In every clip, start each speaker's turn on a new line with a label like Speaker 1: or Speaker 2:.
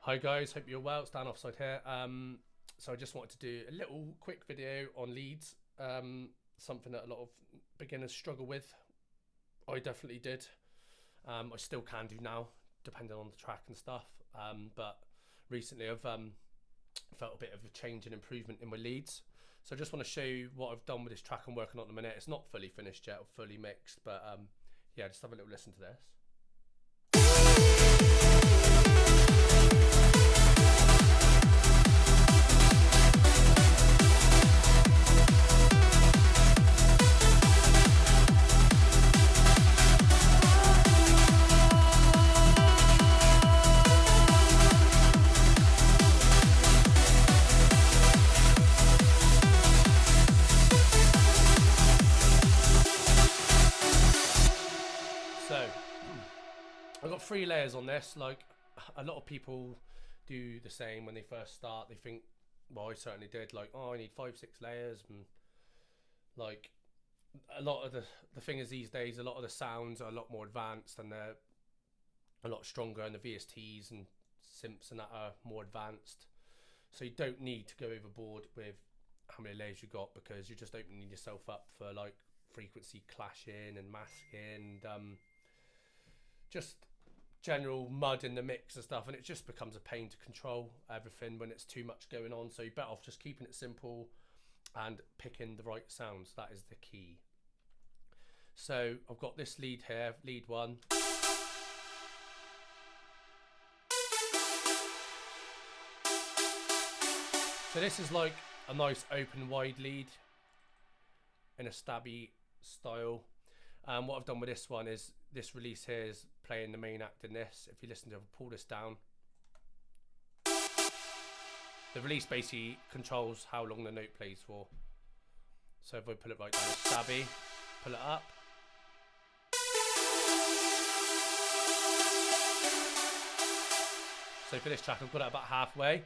Speaker 1: Hi guys, hope you're well. It's Dan Offside here. So I just wanted to do a little quick video on leads. Something that a lot of beginners struggle with. I definitely did. I still can do now, depending on the track and stuff. But recently I've felt a bit of a change and improvement in my leads. So I just want to show you what I've done with this track I'm working on at the minute. It's not fully finished yet or fully mixed, but yeah, just have a little listen to this. So I've got 3 layers on this. Like a lot of people do the same when they first start. They think, well, I certainly did, like, oh, I need 5-6 layers. And like a lot of the thing is, these days a lot of the sounds are a lot more advanced and they're a lot stronger, and the VSTs and synths and that are more advanced. So you don't need to go overboard with how many layers you got, because you're just opening yourself up for like frequency clashing and masking and just general mud in the mix and stuff, and it just becomes a pain to control everything when it's too much going on. So you're better off just keeping it simple and picking the right sounds. That is the key. So I've got this lead here, lead 1. So this is like a nice open wide lead in a stabby style. What I've done with this one is, this release here is playing the main act in this. If you listen to it, I'll pull this down. The release basically controls how long the note plays for. So if I pull it right down, it's stabby, pull it up. So for this track, I've got it about halfway.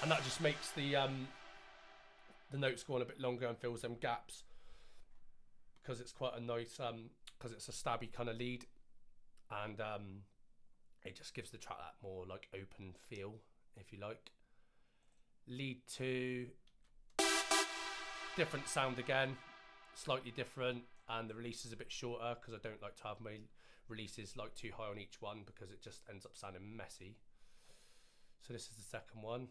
Speaker 1: And that just makes the notes go on a bit longer and fills them gaps, because it's quite a nice, because it's a stabby kind of lead, and it just gives the track that more like open feel, if you like. Lead 2, different sound again, slightly different, and the release is a bit shorter because I don't like to have my releases like too high on each one, because it just ends up sounding messy. So this is the second one.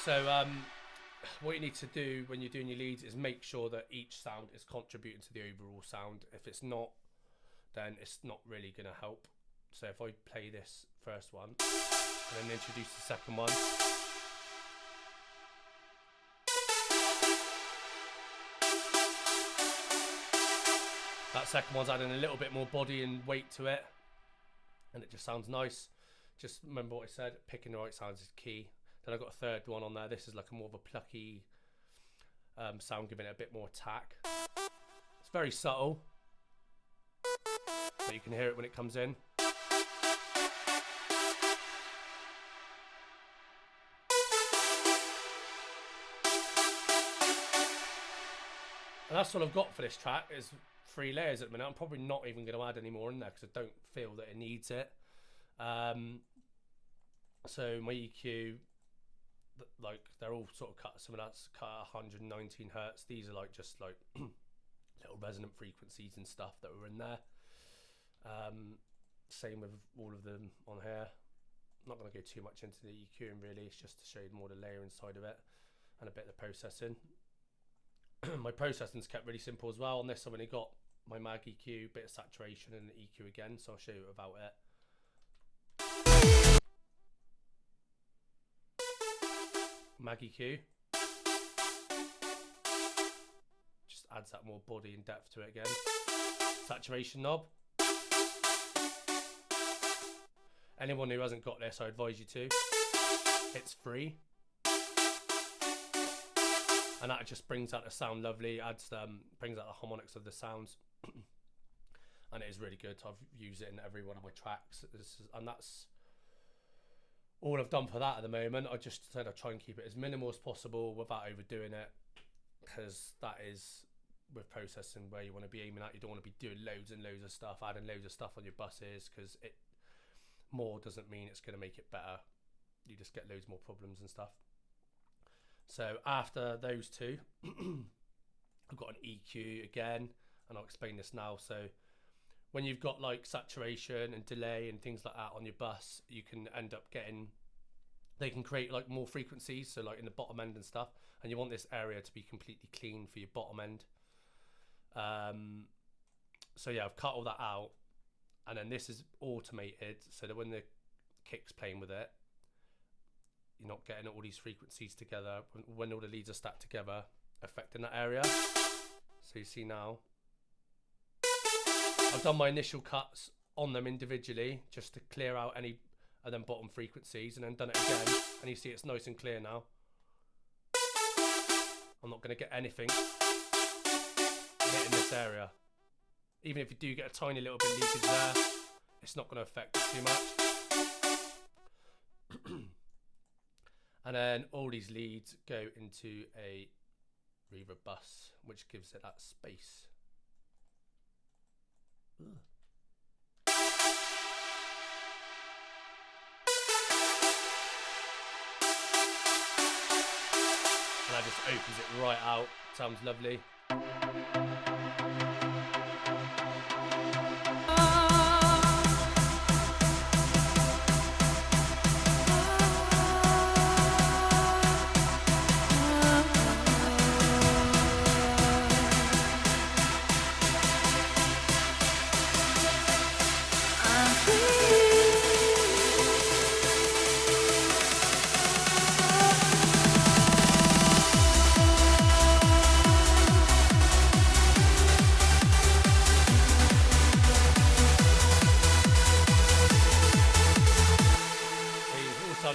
Speaker 1: So what you need to do when you're doing your leads is make sure that each sound is contributing to the overall sound. If it's not, then it's not really going to help. So if I play this first one and then introduce the second one. That second one's adding a little bit more body and weight to it, and it just sounds nice. Just remember what I said, picking the right sounds is key. Then I've got a third one on there. This is like a more of a plucky sound, giving it a bit more attack. It's very subtle, but you can hear it when it comes in. And that's all I've got for this track, is 3 layers at the minute. I'm probably not even going to add any more in there because I don't feel that it needs it. So my EQ, like, they're all sort of cut. Some of that's cut at 119 hertz. These are like just like little resonant frequencies and stuff that were in there. Same with all of them on here. I'm not going to go too much into the EQing really. It's just to show you more the layer inside of it and a bit of the processing. My processing's kept really simple as well. On this I've only got my mag EQ, bit of saturation, and the EQ again, so I'll show you about it. Mag EQ just adds that more body and depth to it again. Saturation knob. Anyone who hasn't got this, I advise you to. It's free, and that just brings out the sound lovely. Adds brings out the harmonics of the sounds, and it is really good. I've used it in every one of my tracks, and that's all I've done for that at the moment, I just said I'd try and keep it as minimal as possible without overdoing it, because that is with processing where you want to be aiming at. You don't want to be doing loads and loads of stuff, adding loads of stuff on your buses, because it more doesn't mean it's going to make it better. You just get loads more problems and stuff. So after those two, I've got an EQ again, and I'll explain this now. So when you've got like saturation and delay and things like that on your bus, you can end up getting, they can create like more frequencies, so like in the bottom end and stuff, and you want this area to be completely clean for your bottom end. So yeah, I've cut all that out, and then this is automated so that when the kick's playing with it, you're not getting all these frequencies together when all the leads are stacked together affecting that area. So you see now I've done my initial cuts on them individually just to clear out any of them bottom frequencies, and then done it again, and you see it's nice and clear now. I'm not going to get anything in this area. Even if you do get a tiny little bit leakage there, it's not going to affect it too much. And then all these leads go into a reverb bus, which gives it that space. Ugh. And that just opens it right out. Sounds lovely.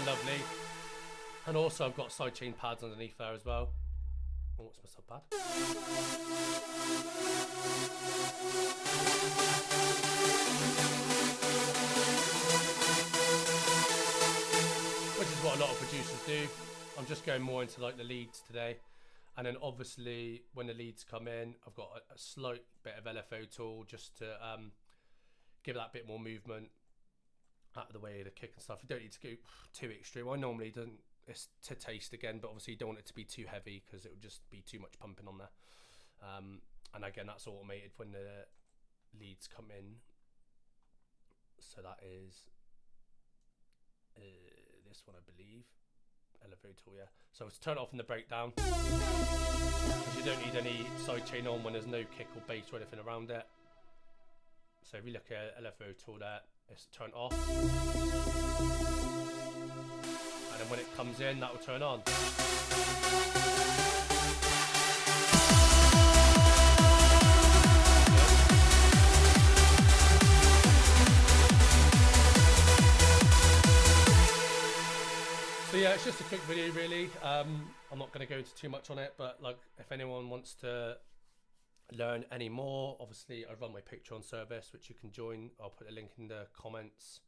Speaker 1: Lovely. And also I've got sidechain pads underneath there as well. Oh, what's my sub pad? Which is what a lot of producers do. I'm just going more into like the leads today. And then obviously when the leads come in, I've got a slight bit of LFO tool just to give that bit more movement out of the way of the kick and stuff. You don't need to go too extreme. I normally don't, it's to taste again, but obviously you don't want it to be too heavy because it would just be too much pumping on there. And again, that's automated when the leads come in. So that is this one, I believe. LFO tool, yeah. So let's turn it off in the breakdown, because you don't need any sidechain on when there's no kick or bass or anything around it. So if you look at LFO tool there, it's turned off, and then when it comes in, that will turn on. So yeah, it's just a quick video really. I'm not going to go into too much on it, but like if anyone wants to learn any more, obviously I run my Patreon service, which you can join. I'll put a link in the comments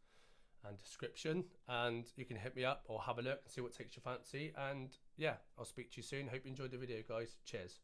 Speaker 1: and description, and you can hit me up or have a look and see what takes your fancy. And yeah, I'll speak to you soon. Hope you enjoyed the video, guys. Cheers.